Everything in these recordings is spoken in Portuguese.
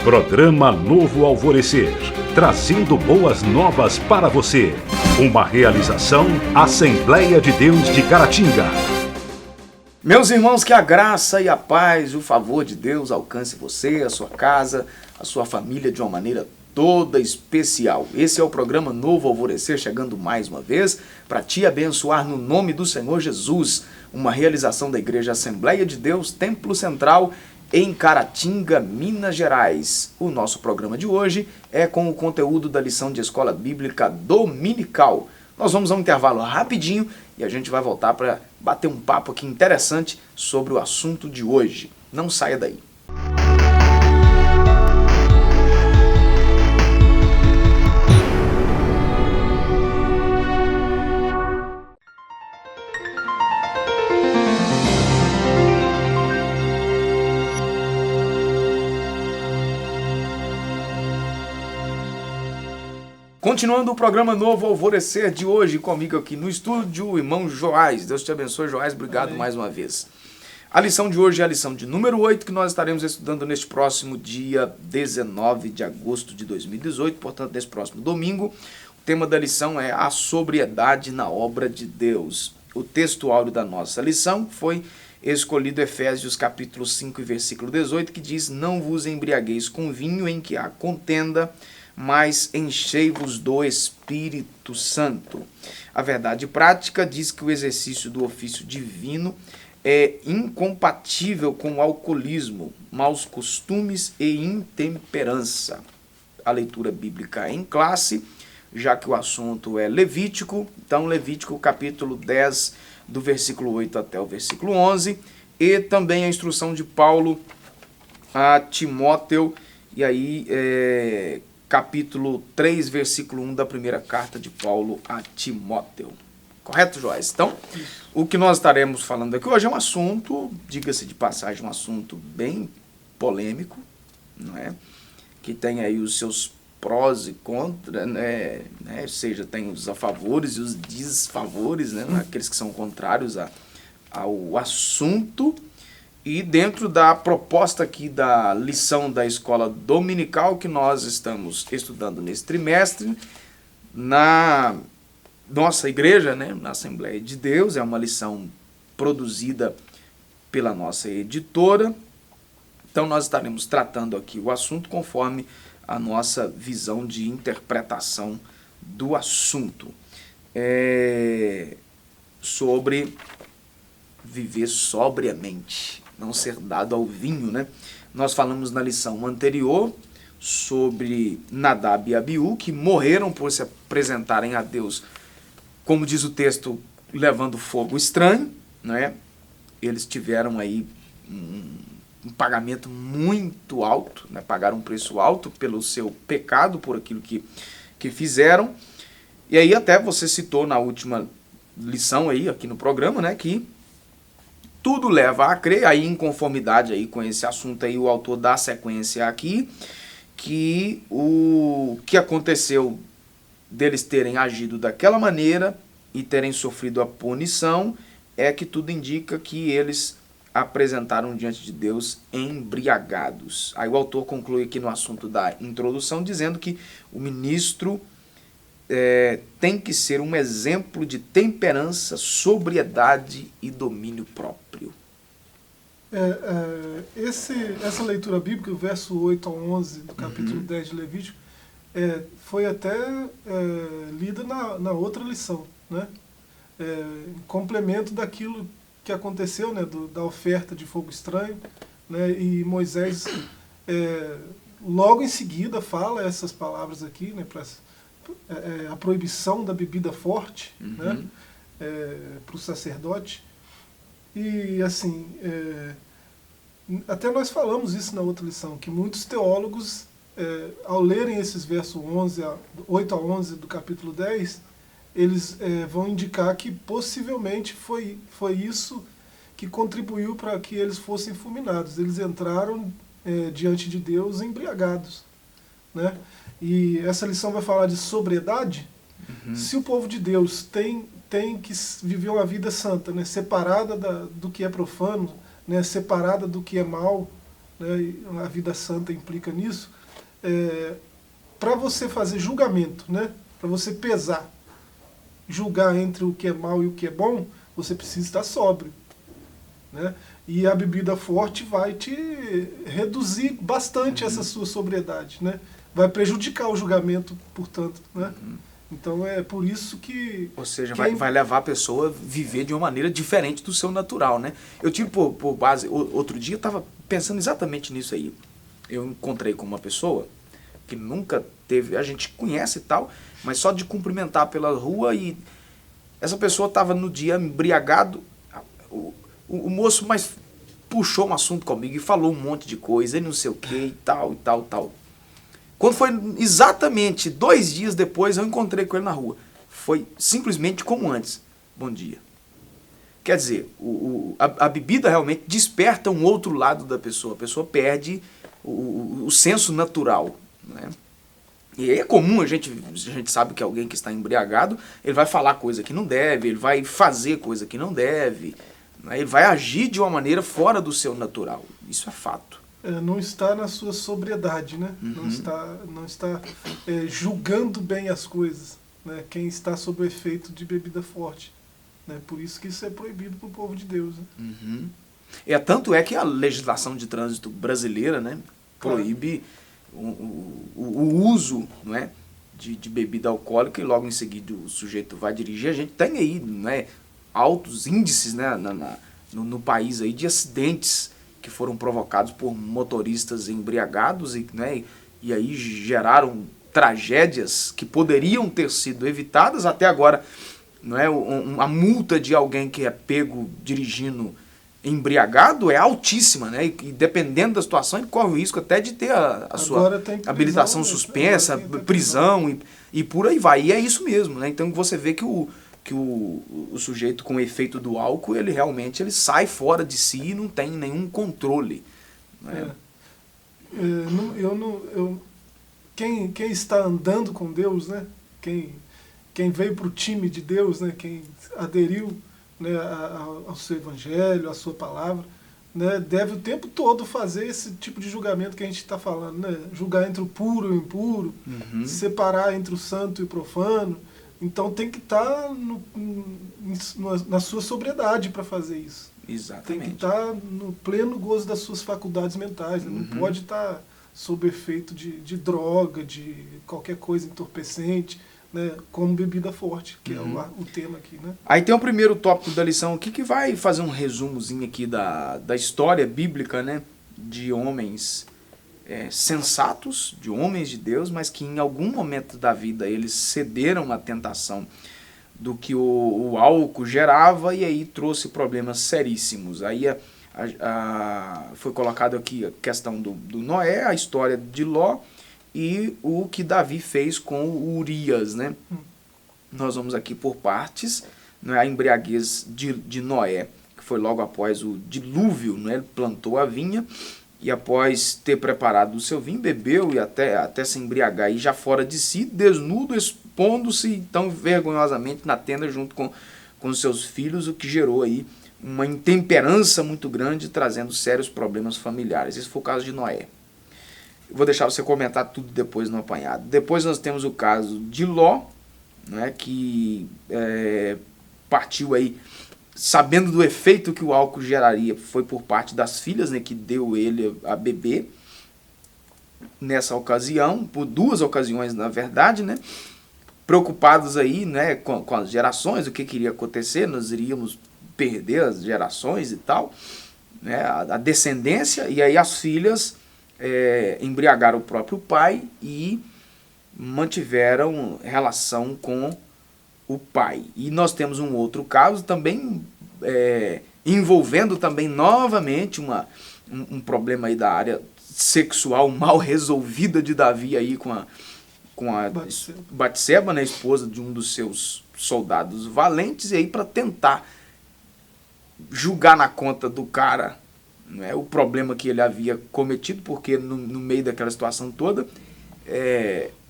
Programa Novo Alvorecer, trazendo boas novas para você. Uma realização Assembleia de Deus de Caratinga. Meus irmãos, que a graça e a paz, o favor de Deus alcance você, a sua casa, a sua família de uma maneira toda especial. Esse é o programa Novo Alvorecer, chegando mais uma vez para te abençoar no nome do Senhor Jesus. Uma realização da Igreja Assembleia de Deus, Templo Central, em Caratinga, Minas Gerais. O nosso programa de hoje é com o conteúdo da lição de Escola Bíblica Dominical. Nós vamos a um intervalo rapidinho e a gente vai voltar para bater um papo aqui interessante sobre o assunto de hoje. Não saia daí. Continuando o programa Novo Alvorecer de hoje, comigo aqui no estúdio, o irmão Joás. Deus te abençoe, Joás. Obrigado. Amém. Mais uma vez. A lição de hoje é a lição de número 8, que nós estaremos estudando neste próximo dia 19 de agosto de 2018, portanto, nesse próximo domingo. O tema da lição é a sobriedade na obra de Deus. O texto áureo da nossa lição foi escolhido Efésios capítulo 5 e versículo 18, que diz: "Não vos embriagueis com vinho em que há contenda, mas enchei-vos do Espírito Santo." A verdade prática diz que o exercício do ofício divino é incompatível com o alcoolismo, maus costumes e intemperança. A leitura bíblica é em classe, já que o assunto é Levítico. Então, Levítico capítulo 10, do versículo 8 até o versículo 11, e também a instrução de Paulo a Timóteo, e aí capítulo 3, versículo 1 da primeira carta de Paulo a Timóteo. Correto, Joás? Então, o que nós estaremos falando aqui hoje é um assunto, diga-se de passagem, um assunto bem polêmico, não é? Que tem aí os seus prós e contras, né? Ou seja, tem os afavores e os desfavores, né? Aqueles que são contrários ao assunto. E dentro da proposta aqui da lição da escola dominical que nós estamos estudando nesse trimestre, na nossa igreja, né, na Assembleia de Deus, é uma lição produzida pela nossa editora. Então nós estaremos tratando aqui o assunto conforme a nossa visão de interpretação do assunto. Sobre viver sobriamente, não ser dado ao vinho, né? Nós falamos na lição anterior sobre Nadab e Abiú, que morreram por se apresentarem a Deus, como diz o texto, levando fogo estranho, né? Eles tiveram aí um pagamento muito alto, né? Pagaram um preço alto pelo seu pecado, por aquilo que fizeram. E aí até você citou na última lição aí, aqui no programa, né, que tudo leva a crer, aí em conformidade aí com esse assunto aí, o autor dá sequência aqui, que o que aconteceu deles terem agido daquela maneira e terem sofrido a punição é que tudo indica que eles apresentaram diante de Deus embriagados. Aí o autor conclui aqui no assunto da introdução, dizendo que o ministro tem que ser um exemplo de temperança, sobriedade e domínio próprio. Essa leitura bíblica, o verso 8 ao 11 do capítulo 10 de Levítico, foi até lida na outra lição, né? Em complemento daquilo que aconteceu, né, da oferta de fogo estranho, né? E Moisés logo em seguida fala essas palavras aqui, né, a proibição da bebida forte, né, para o sacerdote. E assim, até nós falamos isso na outra lição, que muitos teólogos, ao lerem esses versos 8 a 11 do capítulo 10, eles vão indicar que possivelmente foi isso que contribuiu para que eles fossem fulminados. Eles entraram diante de Deus embriagados, né? E essa lição vai falar de sobriedade. Se o povo de Deus tem que viver uma vida santa, né, separada do que é profano, né, separada do que é mal, né, e a vida santa implica nisso, para você fazer julgamento, né, para você pesar, julgar entre o que é mal e o que é bom, você precisa estar sóbrio, né? E a bebida forte vai te reduzir bastante essa sua sobriedade, né? Vai prejudicar o julgamento, portanto, né? Então é por isso que... Ou seja, vai levar a pessoa a viver de uma maneira diferente do seu natural, né? Eu tive por base, outro dia eu estava pensando exatamente nisso aí. Eu encontrei com uma pessoa que nunca teve, a gente conhece e tal, mas só de cumprimentar pela rua, e essa pessoa estava no dia embriagado, o moço mas puxou um assunto comigo e falou um monte de coisa, e não sei o que, e tal, e tal, e tal. Quando foi exatamente 2 dias depois, eu encontrei com ele na rua. Foi simplesmente como antes. Bom dia. Quer dizer, a bebida realmente desperta um outro lado da pessoa. A pessoa perde o senso natural, né? E é comum, a gente sabe que alguém que está embriagado, ele vai falar coisa que não deve, ele vai fazer coisa que não deve, né? Ele vai agir de uma maneira fora do seu natural. Isso é fato. Não está na sua sobriedade, né? Não está julgando bem as coisas, né? Quem está sob o efeito de bebida forte, né? Por isso que isso é proibido para o povo de Deus, né? Tanto é que a legislação de trânsito brasileira, né, proíbe o uso, não é, de bebida alcoólica, e logo em seguida o sujeito vai dirigir. A gente tem aí, né, altos índices, né, no país aí de acidentes que foram provocados por motoristas embriagados, e aí geraram tragédias que poderiam ter sido evitadas. Até agora, não é, a multa de alguém que é pego dirigindo embriagado é altíssima, né? E dependendo da situação, ele corre o risco até de ter a sua habilitação suspensa, prisão e por aí vai. E é isso mesmo, né? Então você vê que o sujeito com o efeito do álcool, ele realmente sai fora de si e não tem nenhum controle, né? Quem está andando com Deus, né? Quem veio para o time de Deus, né? Quem aderiu, né, ao seu evangelho, à sua palavra, né, deve o tempo todo fazer esse tipo de julgamento que a gente está falando, né? Julgar entre o puro e o impuro, separar entre o santo e o profano. Então tem que estar na sua sobriedade para fazer isso. Exatamente. Tem que estar no pleno gozo das suas faculdades mentais, né? Não pode estar sob efeito de droga, de qualquer coisa entorpecente, né, como bebida forte, que é o tema aqui, né? Aí tem o primeiro tópico da lição aqui, que vai fazer um resumozinho aqui da história bíblica, né, de homens sensatos, de homens de Deus, mas que em algum momento da vida eles cederam à tentação do que o álcool gerava, e aí trouxe problemas seríssimos. Aí foi colocado aqui a questão do Noé, a história de Ló, e o que Davi fez com o Urias, né? Nós vamos aqui por partes, né? A embriaguez de Noé, que foi logo após o dilúvio, né? Ele plantou a vinha, e após ter preparado o seu vinho, bebeu, e até se embriagar, e já fora de si, desnudo, expondo-se tão vergonhosamente na tenda junto com os seus filhos, o que gerou aí uma intemperança muito grande, trazendo sérios problemas familiares. Esse foi o caso de Noé. Vou deixar você comentar tudo depois no apanhado. Depois nós temos o caso de Ló, né, que partiu aí, sabendo do efeito que o álcool geraria, foi por parte das filhas, né, que deu ele a beber. Nessa ocasião, por 2 ocasiões na verdade, né, preocupados aí, né, com as gerações, o que iria acontecer, nós iríamos perder as gerações e tal, né, a descendência, e aí as filhas embriagaram o próprio pai e mantiveram relação com o pai. E nós temos um outro caso também envolvendo também novamente um problema aí da área sexual mal resolvida de Davi aí com a Batseba, né, esposa de um dos seus soldados valentes, e aí para tentar julgar na conta do cara, né, o problema que ele havia cometido, porque no meio daquela situação toda,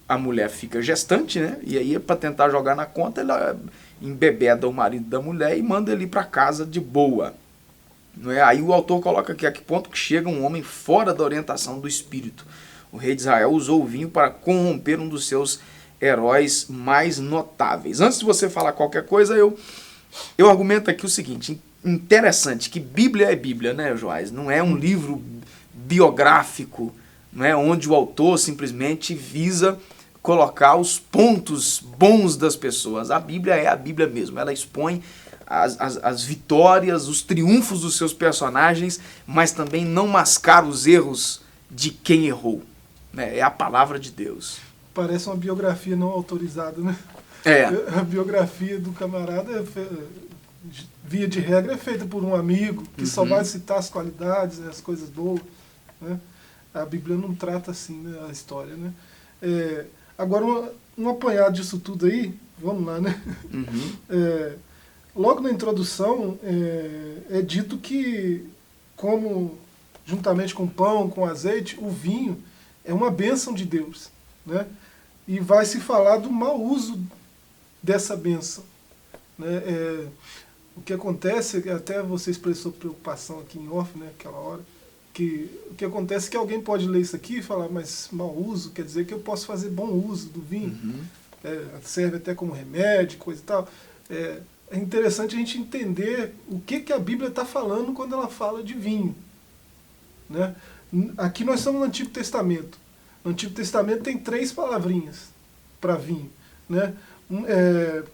a mulher fica gestante, né, e aí para tentar jogar na conta, ela embebeda o marido da mulher e manda ele para casa de boa. Não é? Aí o autor coloca aqui a que ponto que chega um homem fora da orientação do espírito. O rei de Israel usou o vinho para corromper um dos seus heróis mais notáveis. Antes de você falar qualquer coisa, eu argumento aqui o seguinte, interessante, que Bíblia é Bíblia, né, Joás? Não é um livro biográfico, não é, onde o autor simplesmente visa colocar os pontos bons das pessoas. A Bíblia é a Bíblia mesmo, ela expõe as vitórias, os triunfos dos seus personagens, mas também não mascara os erros de quem errou. Né? É a palavra de Deus. Parece uma biografia não autorizada, né? É. A biografia do camarada, via de regra, é feita por um amigo, que só vai citar as qualidades, as coisas boas. Né? A Bíblia não trata assim, né, a história. Né? Agora, um apanhado disso tudo aí, vamos lá, né? Logo na introdução, é dito que, como juntamente com o pão, com o azeite, o vinho é uma bênção de Deus. Né? E vai se falar do mau uso dessa bênção. Né? O que acontece, até você expressou preocupação aqui em off, né, aquela hora, que o que acontece é que alguém pode ler isso aqui e falar, mas mau uso quer dizer que eu posso fazer bom uso do vinho. Serve até como remédio, coisa e tal. É interessante a gente entender o que a Bíblia está falando quando ela fala de vinho. Né? Aqui nós estamos no Antigo Testamento. No Antigo Testamento tem 3 palavrinhas para vinho. Né?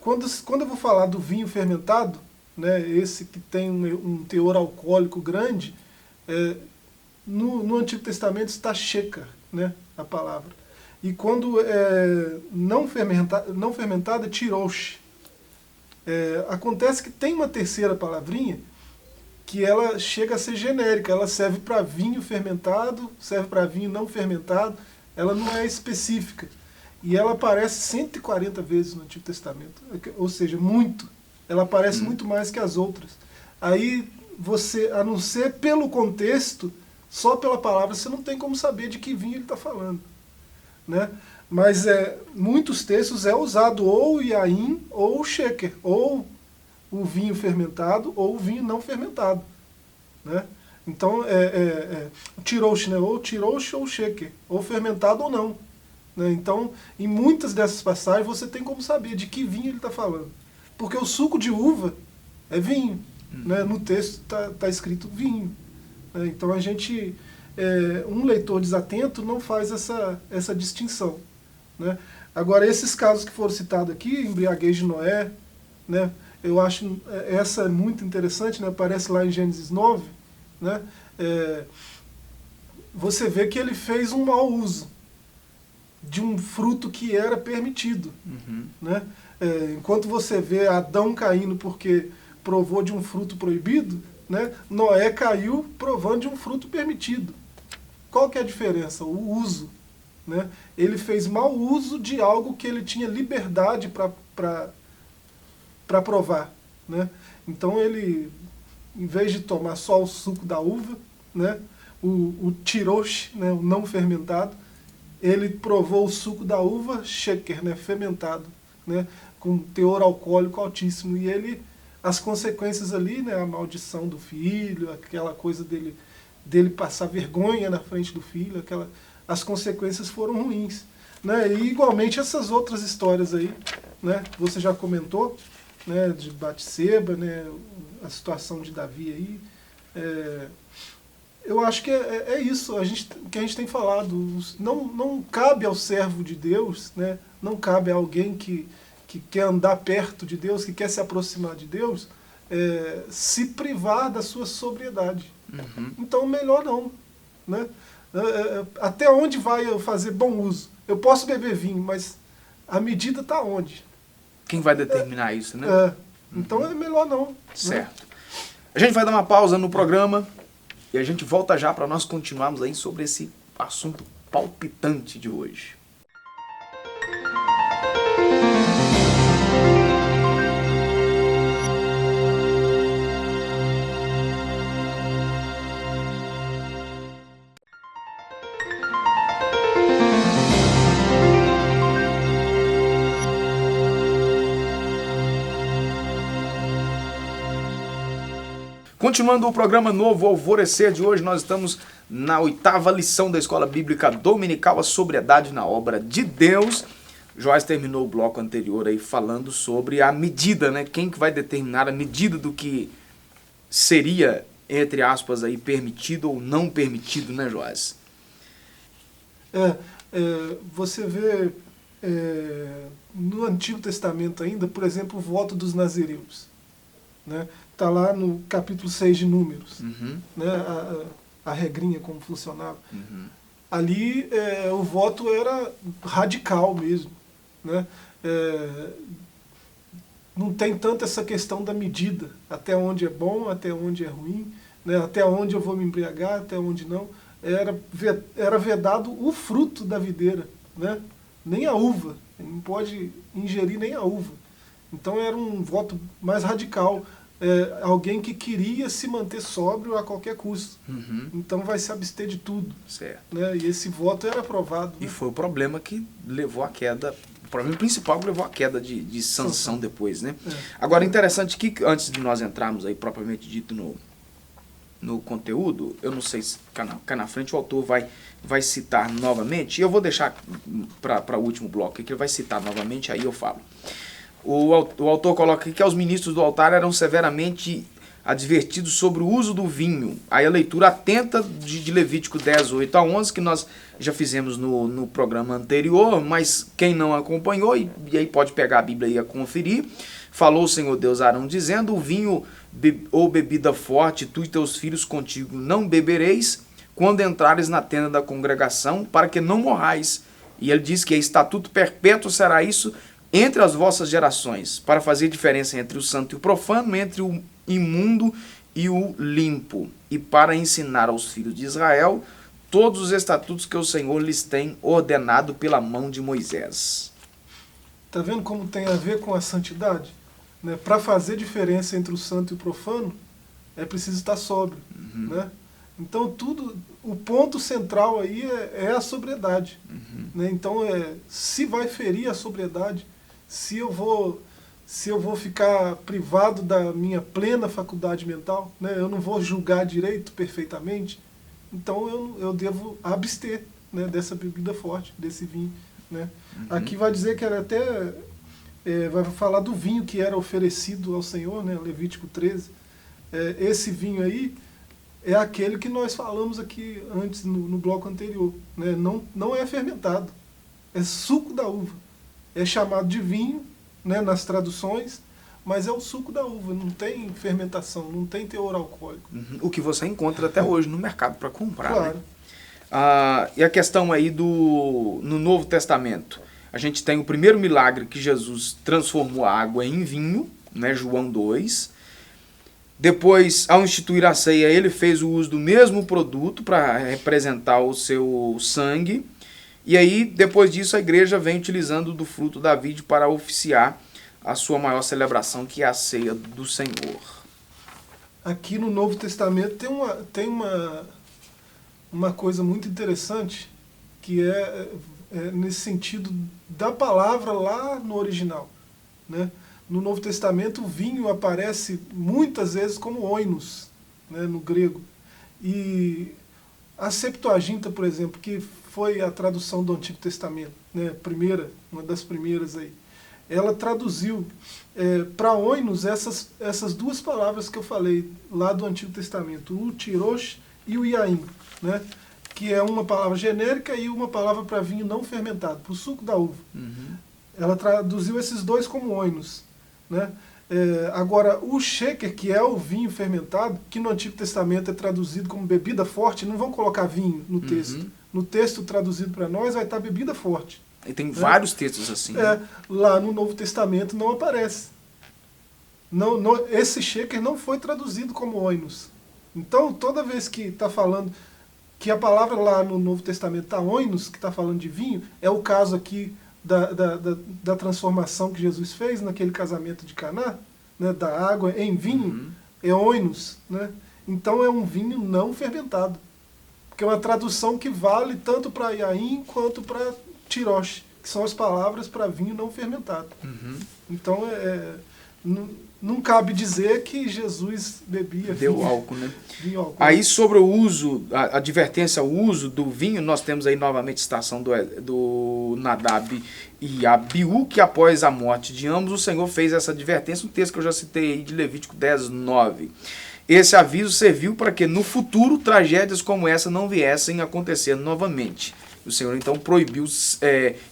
Quando eu vou falar do vinho fermentado, né, esse que tem um teor alcoólico grande, no Antigo Testamento está sheker, né, a palavra. E quando não fermentada, é tirosh. Acontece que tem uma terceira palavrinha que ela chega a ser genérica, ela serve para vinho fermentado, serve para vinho não fermentado, ela não é específica. E ela aparece 140 vezes no Antigo Testamento, ou seja, muito. Ela aparece muito mais que as outras. Aí você, a não ser pelo contexto, só pela palavra, você não tem como saber de que vinho ele está falando. Né? Mas muitos textos é usado ou o yain ou o sheker, ou o vinho fermentado ou o vinho não fermentado. Né? Então, o tirosh, né? Ou tirosh ou sheker, ou fermentado ou não. Né? Então, em muitas dessas passagens, você tem como saber de que vinho ele está falando. Porque o suco de uva é vinho. Né? No texto está escrito vinho. Né? Então, a gente, um leitor desatento não faz essa distinção. Né? Agora, esses casos que foram citados aqui, embriaguez de Noé, né? Eu acho essa é muito interessante, né? Aparece lá em Gênesis 9, né? Você vê que ele fez um mau uso de um fruto que era permitido. Né? Enquanto você vê Adão caindo porque provou de um fruto proibido, né? Noé caiu provando de um fruto permitido. Qual que é a diferença? O uso. Né? Ele fez mau uso de algo que ele tinha liberdade para provar. Né? Então ele, em vez de tomar só o suco da uva, né, o tirosh, né, o não fermentado, ele provou o suco da uva sheker, né, fermentado, né, com teor alcoólico altíssimo. E as consequências ali, né, a maldição do filho, aquela coisa dele passar vergonha na frente do filho, as consequências foram ruins. Né? E igualmente essas outras histórias aí, né, você já comentou, né, de Batseba, né, a situação de Davi aí. Eu acho que é isso que a gente tem falado. Não cabe ao servo de Deus, né, não cabe a alguém que quer andar perto de Deus, que quer se aproximar de Deus, se privar da sua sobriedade. Então, melhor não. Né? Até onde vai eu fazer bom uso? Eu posso beber vinho, mas a medida está onde? Quem vai determinar isso, né? Então é melhor não. Certo. Né? A gente vai dar uma pausa no programa e a gente volta já para nós continuarmos aí sobre esse assunto palpitante de hoje. Continuando o programa Novo Alvorecer de hoje, nós estamos na 8ª lição da Escola Bíblica Dominical, a sobriedade na obra de Deus. Joás terminou o bloco anterior aí falando sobre a medida, né? Quem que vai determinar a medida do que seria, entre aspas, aí, permitido ou não permitido, né, Joás? Você vê no Antigo Testamento ainda, por exemplo, o voto dos nazireus. Né? Tá lá no capítulo 6 de Números, né? A regrinha, como funcionava. Ali o voto era radical mesmo. Né? Não tem tanto essa questão da medida, até onde é bom, até onde é ruim, né? Até onde eu vou me embriagar, até onde não. Era vedado o fruto da videira, né? Nem a uva, não pode ingerir nem a uva. Então era um voto mais radical, alguém que queria se manter sóbrio a qualquer custo. Então vai se abster de tudo. Certo. Né? E esse voto era aprovado. E né? foi o problema que levou à queda, o problema principal que levou à queda de Sansão depois, né? Agora, interessante que, antes de nós entrarmos aí propriamente dito no conteúdo, eu não sei se cá na frente o autor vai citar novamente, e eu vou deixar para o último bloco, que ele vai citar novamente, aí eu falo. O autor coloca aqui que os ministros do altar eram severamente advertidos sobre o uso do vinho. Aí a leitura atenta de Levítico 10, 8 a 11, que nós já fizemos no programa anterior, mas quem não acompanhou, e aí pode pegar a Bíblia e conferir, falou o Senhor Deus a Arão, dizendo, o vinho ou bebida forte, tu e teus filhos contigo não bebereis, quando entrares na tenda da congregação, para que não morrais. E ele diz que estatuto perpétuo será isso entre as vossas gerações, para fazer diferença entre o santo e o profano, entre o imundo e o limpo, e para ensinar aos filhos de Israel todos os estatutos que o Senhor lhes tem ordenado pela mão de Moisés. Tá vendo como tem a ver com a santidade? Né? Para fazer diferença entre o santo e o profano, é preciso estar sóbrio. Né? Então o ponto central aí é a sobriedade. Né? Então se vai ferir a sobriedade, se eu vou ficar privado da minha plena faculdade mental, né? Eu não vou julgar direito perfeitamente, então eu devo abster, né, dessa bebida forte, desse vinho. Né? Aqui vai dizer que era até... vai falar do vinho que era oferecido ao Senhor, né? Levítico 13. Esse vinho aí é aquele que nós falamos aqui antes, no bloco anterior. Né? Não é fermentado, é suco da uva. É chamado de vinho, né, nas traduções, mas é o suco da uva, não tem fermentação, não tem teor alcoólico. O que você encontra até hoje no mercado para comprar. Claro. Né? E a questão aí no Novo Testamento. A gente tem o primeiro milagre que Jesus transformou a água em vinho, né, João 2. Depois, ao instituir a ceia, ele fez o uso do mesmo produto para representar o seu sangue. E aí, depois disso, a igreja vem utilizando do fruto da vide para oficiar a sua maior celebração, que é a ceia do Senhor. Aqui no Novo Testamento tem uma coisa muito interessante, que é nesse sentido da palavra lá no original. Né? No Novo Testamento, o vinho aparece muitas vezes como oinos, né, no grego. E a Septuaginta, por exemplo, que foi a tradução do Antigo Testamento, né, uma das primeiras aí, ela traduziu para oinos essas duas palavras que eu falei lá do Antigo Testamento, o tirosh e o iaim, né, que é uma palavra genérica e uma palavra para vinho não fermentado, para o suco da uva. Ela traduziu esses dois como oinos. Né? Agora, o shaker, que é o vinho fermentado, que no Antigo Testamento é traduzido como bebida forte, não vão colocar vinho no texto. No texto traduzido para nós vai estar bebida forte. E tem vários textos assim. Né? Lá no Novo Testamento não aparece. Esse shaker não foi traduzido como oinos. Então, toda vez que está falando que a palavra lá no Novo Testamento está oinos, que está falando de vinho, é o caso aqui da transformação que Jesus fez naquele casamento de Caná, né, da água em vinho, é oinos. Né? Então é um vinho não fermentado. Porque é uma tradução que vale tanto para iaim quanto para tirosh, que são as palavras para vinho não fermentado. Então não cabe dizer que Jesus bebia Deu álcool, né? vinho álcool. Aí sobre o uso, a advertência ao uso do vinho, nós temos aí novamente a citação do Nadab e Abiú, que após a morte de ambos, o Senhor fez essa advertência, um texto que eu já citei aí de Levítico 10:9. Esse aviso serviu para que no futuro tragédias como essa não viessem a acontecer novamente. O Senhor então proibiu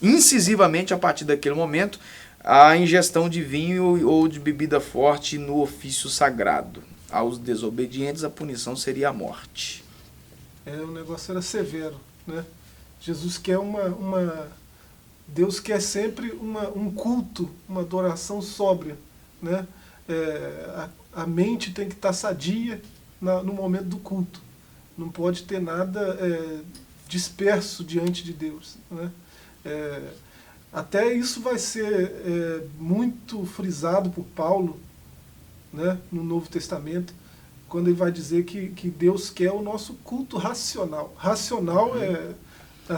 incisivamente a partir daquele momento a ingestão de vinho ou de bebida forte no ofício sagrado. Aos desobedientes a punição seria a morte. O negócio era severo, né? Jesus quer Deus quer sempre um culto, uma adoração sóbria, né? A mente tem que estar sadia no momento do culto. Não pode ter nada disperso diante de Deus, né? Até isso vai ser muito frisado por Paulo, né, no Novo Testamento, quando ele vai dizer que Deus quer o nosso culto racional. Racional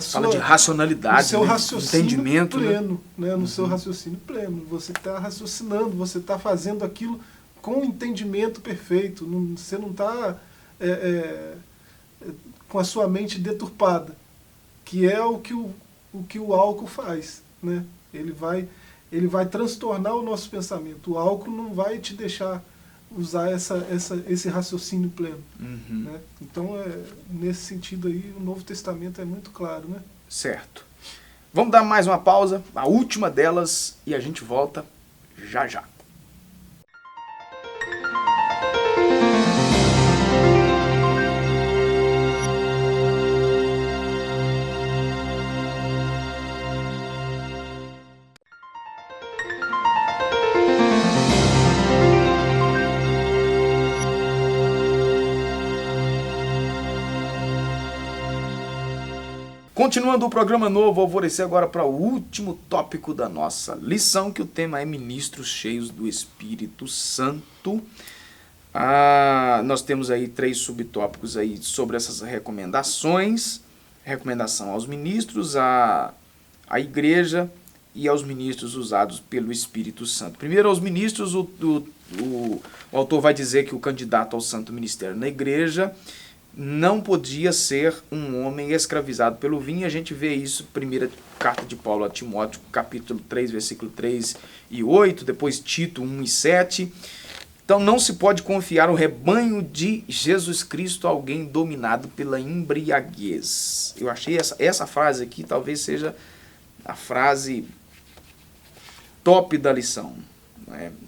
Fala de racionalidade, no seu raciocínio entendimento, pleno, né? No seu raciocínio pleno. Você está raciocinando, você está fazendo aquilo com entendimento perfeito. Você não está com a sua mente deturpada, que é o que o álcool faz, né? Ele vai transtornar o nosso pensamento. O álcool não vai te deixar usar esse raciocínio pleno. Né? Então, nesse sentido aí, o Novo Testamento é muito claro, né? Certo. Vamos dar mais uma pausa, a última delas, e a gente volta já já. Continuando o programa Novo Alvorecer, agora para o último tópico da nossa lição, que o tema é ministros cheios do Espírito Santo. Nós temos aí 3 subtópicos aí sobre essas recomendações. Recomendação aos ministros, à igreja e aos ministros usados pelo Espírito Santo. Primeiro, aos ministros, o autor vai dizer que o candidato ao santo ministério na igreja não podia ser um homem escravizado pelo vinho. A gente vê isso, primeira carta de Paulo a Timóteo, capítulo 3, versículo 3 e 8, depois Tito 1 e 7. Então não se pode confiar o rebanho de Jesus Cristo a alguém dominado pela embriaguez. Eu achei essa frase aqui talvez seja a frase top da lição.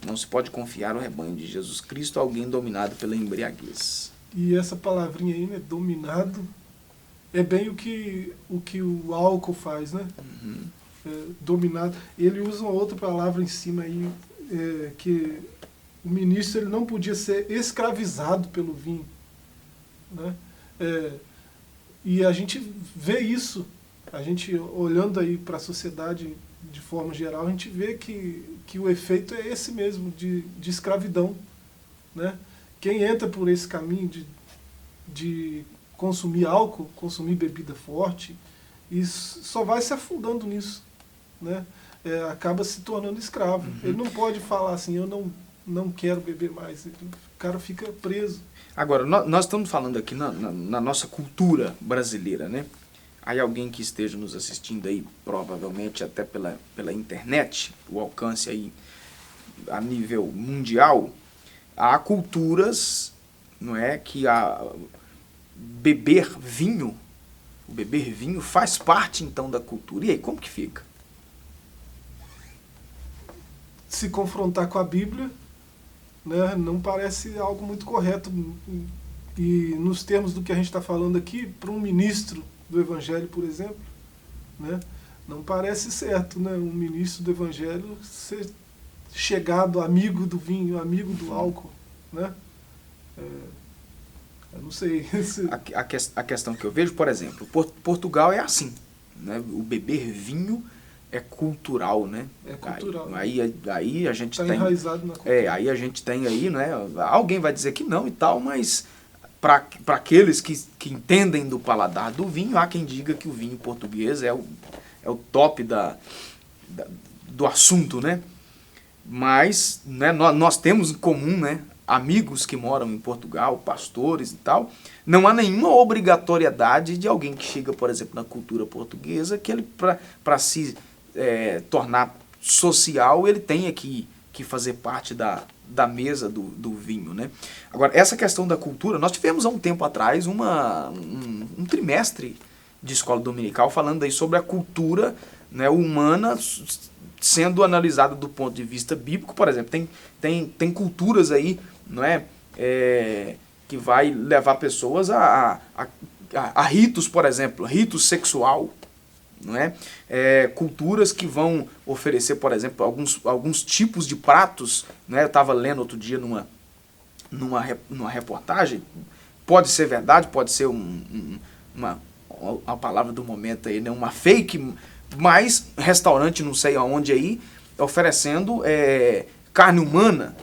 Não se pode confiar o rebanho de Jesus Cristo a alguém dominado pela embriaguez. E essa palavrinha aí, né, dominado, é bem o que o álcool faz, né? Dominado. Ele usa uma outra palavra em cima aí, que o ministro ele não podia ser escravizado pelo vinho, né? E a gente vê isso, a gente olhando aí para a sociedade de forma geral, a gente vê que o efeito é esse mesmo, de escravidão, né? Quem entra por esse caminho de consumir álcool, consumir bebida forte, e só vai se afundando nisso, né? Acaba se tornando escravo. Ele não pode falar assim, eu não quero beber mais. O cara fica preso. Agora, nós estamos falando aqui na nossa cultura brasileira, né? Aí alguém que esteja nos assistindo aí, provavelmente até pela internet, o alcance aí a nível mundial, há culturas, não é, que beber vinho faz parte então da cultura. E aí, como que fica? Se confrontar com a Bíblia, né, não parece algo muito correto. E nos termos do que a gente está falando aqui, para um ministro do Evangelho, por exemplo, né, não parece certo, né, um ministro do Evangelho ser chegado, amigo do vinho, amigo do álcool, né? Eu não sei. A questão que eu vejo, por exemplo, Portugal é assim, né? O beber vinho é cultural, né? É cultural. Aí a gente tá tem enraizado na cultura. Aí a gente tem aí, né? Alguém vai dizer que não e tal, mas para aqueles que entendem do paladar do vinho, há quem diga que o vinho português é o top do assunto, né? Mas, né, nós temos em comum, né, amigos que moram em Portugal, pastores e tal. Não há nenhuma obrigatoriedade de alguém que chega, por exemplo, na cultura portuguesa, que ele, para se tornar social, ele tenha que fazer parte da mesa do vinho, né? Agora, essa questão da cultura, nós tivemos há um tempo atrás um trimestre de escola dominical falando aí sobre a cultura, né, humana sendo analisada do ponto de vista bíblico. Por exemplo, tem culturas aí, não é, que vai levar pessoas a ritos, por exemplo, rito sexual, não é? Culturas que vão oferecer, por exemplo, alguns tipos de pratos, né? Eu estava lendo outro dia numa reportagem, pode ser verdade, pode ser uma palavra do momento aí, né? Uma fake, mas restaurante não sei aonde aí, oferecendo carne humana,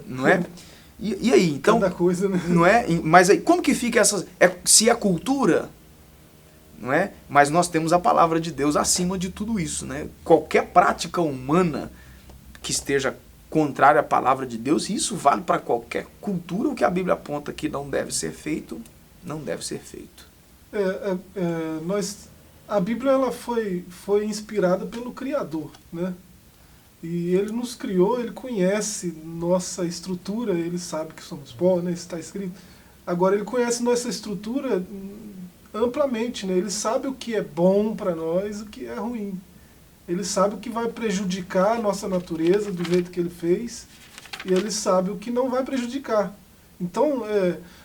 não é? E aí, então, cada coisa, né? Não é? Mas aí, como que fica se é cultura, não é? Mas nós temos a palavra de Deus acima de tudo isso, né? Qualquer prática humana que esteja contrária à palavra de Deus, isso vale para qualquer cultura. O que a Bíblia aponta que não deve ser feito, não deve ser feito. A Bíblia ela foi inspirada pelo Criador, né? E ele nos criou, ele conhece nossa estrutura, ele sabe que somos pó, né? Isso está escrito. Agora, ele conhece nossa estrutura amplamente, né? Ele sabe o que é bom para nós e o que é ruim. Ele sabe o que vai prejudicar a nossa natureza do jeito que ele fez, e ele sabe o que não vai prejudicar. Então,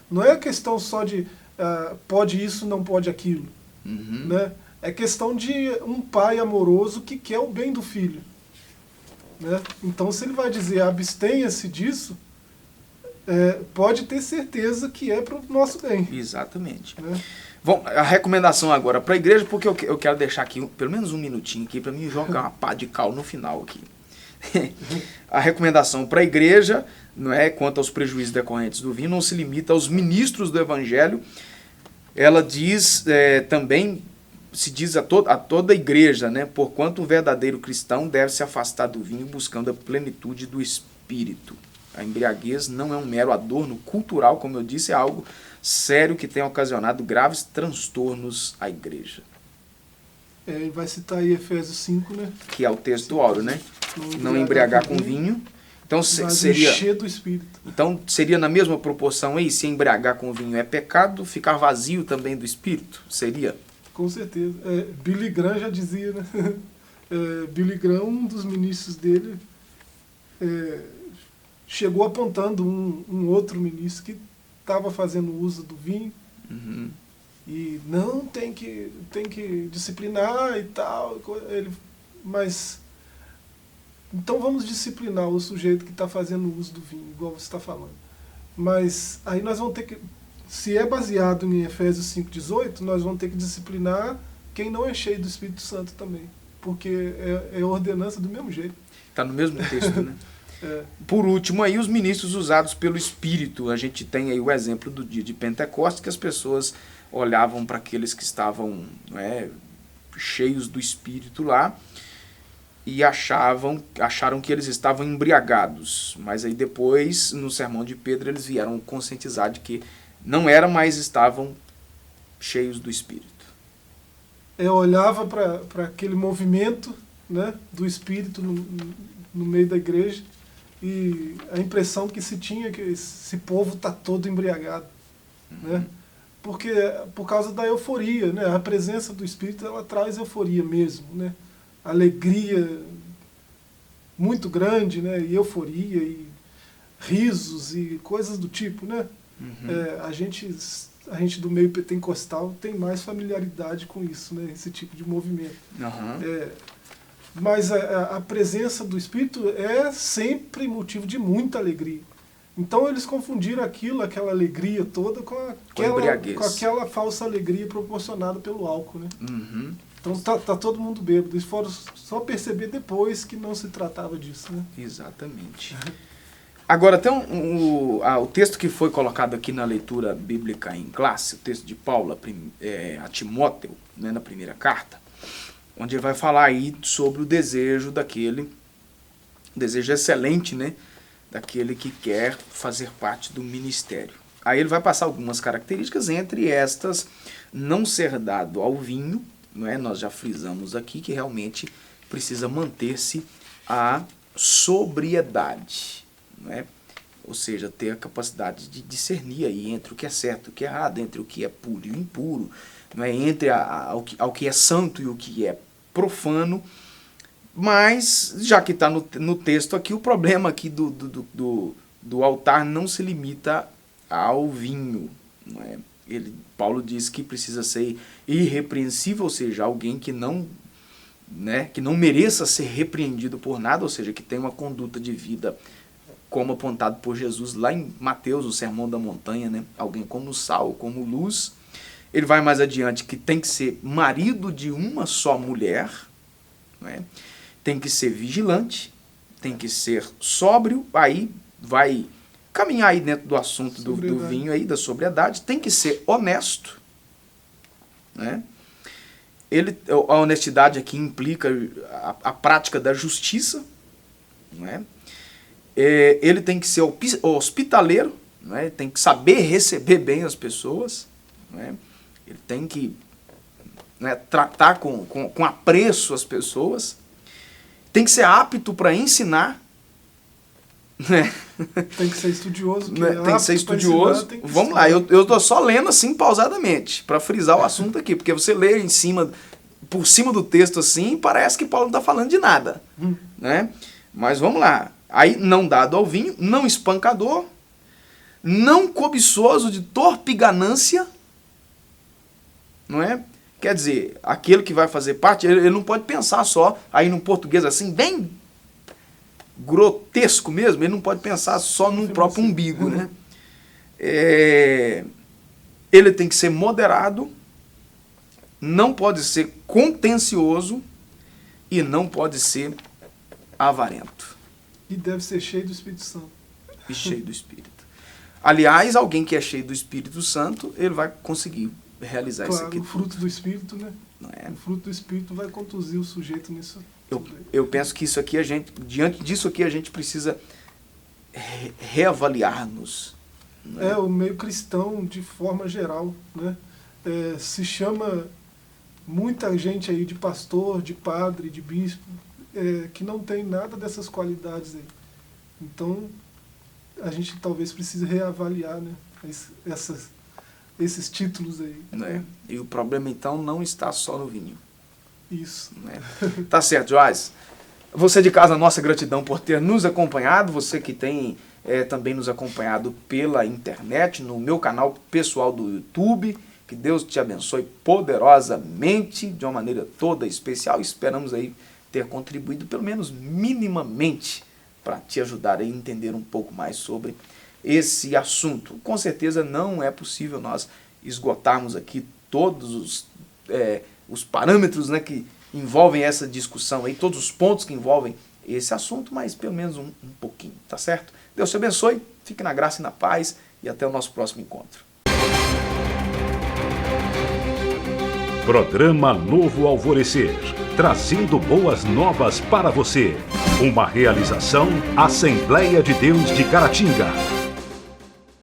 não é questão só de pode isso, não pode aquilo. Uhum. Né? É questão de um pai amoroso que quer o bem do filho. Né? Então, se ele vai dizer abstenha-se disso, pode ter certeza que é para o nosso bem. Exatamente. Né? Bom, a recomendação agora para a igreja, porque eu quero deixar aqui pelo menos um minutinho aqui para mim jogar uma pá de cal no final aqui. A recomendação para a igreja, não é, quanto aos prejuízos decorrentes do vinho, não se limita aos ministros do evangelho. Ela diz também, se diz a toda a igreja, né, porquanto um verdadeiro cristão deve se afastar do vinho buscando a plenitude do espírito. A embriaguez não é um mero adorno cultural, como eu disse, é algo sério que tem ocasionado graves transtornos à igreja. E vai citar aí Efésios 5, né? Que é o texto áureo, né? Não embriagar com vinho. Então seria encher do espírito. Então seria na mesma proporção aí, se embriagar com vinho é pecado, ficar vazio também do espírito? Seria? Com certeza. Billy Graham já dizia, né? Billy Graham, um dos ministros dele, chegou apontando um outro ministro que estava fazendo uso do vinho. Uhum. E não, tem que disciplinar e tal. Mas então vamos disciplinar o sujeito que está fazendo uso do vinho, igual você está falando. Mas aí nós vamos ter que, se é baseado em Efésios 5,18, nós vamos ter que disciplinar quem não é cheio do Espírito Santo também. Porque é ordenança do mesmo jeito. Está no mesmo texto, né? Por último, aí, os ministros usados pelo Espírito. A gente tem aí o exemplo do dia de Pentecostes, que as pessoas olhavam para aqueles que estavam cheios do Espírito lá e acharam que eles estavam embriagados. Mas aí depois, no sermão de Pedro, eles vieram conscientizar de que não era, mas estavam cheios do Espírito. Olhava para aquele movimento, né, do Espírito no meio da igreja, e a impressão que se tinha é que esse povo está todo embriagado. Né? Porque por causa da euforia, né? A presença do Espírito, ela traz euforia mesmo, né? Alegria muito grande, né? E euforia, e risos e coisas do tipo, né? Uhum. A gente do meio pentecostal tem mais familiaridade com isso, né? Esse tipo de movimento. Uhum. Mas a presença do Espírito é sempre motivo de muita alegria. Então eles confundiram aquela alegria toda com aquela falsa alegria proporcionada pelo álcool, né? Uhum. Então tá todo mundo bêbado. Eles foram só perceber depois que não se tratava disso, né? Exatamente. Agora, tem o texto que foi colocado aqui na leitura bíblica em classe, o texto de Paulo a Timóteo, né, na primeira carta, onde ele vai falar aí sobre o desejo daquele um desejo excelente, né, daquele que quer fazer parte do ministério. Aí ele vai passar algumas características, entre estas, não ser dado ao vinho, não é? Nós já frisamos aqui que realmente precisa manter-se a sobriedade, não é? Ou seja, ter a capacidade de discernir aí entre o que é certo e o que é errado, entre o que é puro e o impuro, não é? Entre ao que é santo e o que é profano. Mas, já que está no texto aqui, o problema aqui do altar não se limita ao vinho, não é? Paulo diz que precisa ser irrepreensível, ou seja, alguém que não, né, que não mereça ser repreendido por nada, ou seja, que tem uma conduta de vida como apontado por Jesus lá em Mateus, o Sermão da Montanha, né? Alguém como sal, como luz. Ele vai mais adiante que tem que ser marido de uma só mulher, não é? Tem que ser vigilante, tem que ser sóbrio, aí vai caminhar aí dentro do assunto do vinho aí, da sobriedade, tem que ser honesto, né? A honestidade aqui implica a prática da justiça, não é? Ele tem que ser hospitaleiro, não é? Tem que saber receber bem as pessoas, não é? Ele tem que, né, tratar com apreço as pessoas, tem que ser apto para ensinar, né? Tem que ser estudioso. Tem que ser estudioso. Vamos lá, eu estou só lendo assim pausadamente, para frisar o assunto aqui, porque você lê por cima do texto assim, parece que Paulo não está falando de nada, né? Mas vamos lá. Aí, não dado ao vinho, não espancador, não cobiçoso de torpe ganância, não é? Quer dizer, aquele que vai fazer parte, ele não pode pensar só, aí no português assim, bem grotesco mesmo, ele não pode pensar só no próprio umbigo, né? Ele tem que ser moderado, não pode ser contencioso e não pode ser avarento. E deve ser cheio do Espírito Santo. E cheio do Espírito. Aliás, alguém que é cheio do Espírito Santo, ele vai conseguir realizar isso aqui. O fruto do Espírito, né? Não é? O fruto do Espírito vai conduzir o sujeito nisso. Eu penso que isso aqui, diante disso aqui, a gente precisa reavaliar-nos. Né? O meio cristão, de forma geral, né? Se chama muita gente aí de pastor, de padre, de bispo, que não tem nada dessas qualidades aí. Então, a gente talvez precise reavaliar, né, esses títulos aí. Né? E o problema, então, não está só no vinho. Isso. Né? Tá certo, Joás. Você de casa, nossa gratidão por ter nos acompanhado. Você que tem também nos acompanhado pela internet, no meu canal pessoal do YouTube. Que Deus te abençoe poderosamente, de uma maneira toda especial. Esperamos aí ter contribuído, pelo menos minimamente, para te ajudar a entender um pouco mais sobre esse assunto. Com certeza não é possível nós esgotarmos aqui todos os parâmetros, né, que envolvem essa discussão, aí, todos os pontos que envolvem esse assunto, mas pelo menos um pouquinho, tá certo? Deus te abençoe, fique na graça e na paz e até o nosso próximo encontro. Programa Novo Alvorecer, trazendo boas novas para você. Uma realização Assembleia de Deus de Caratinga.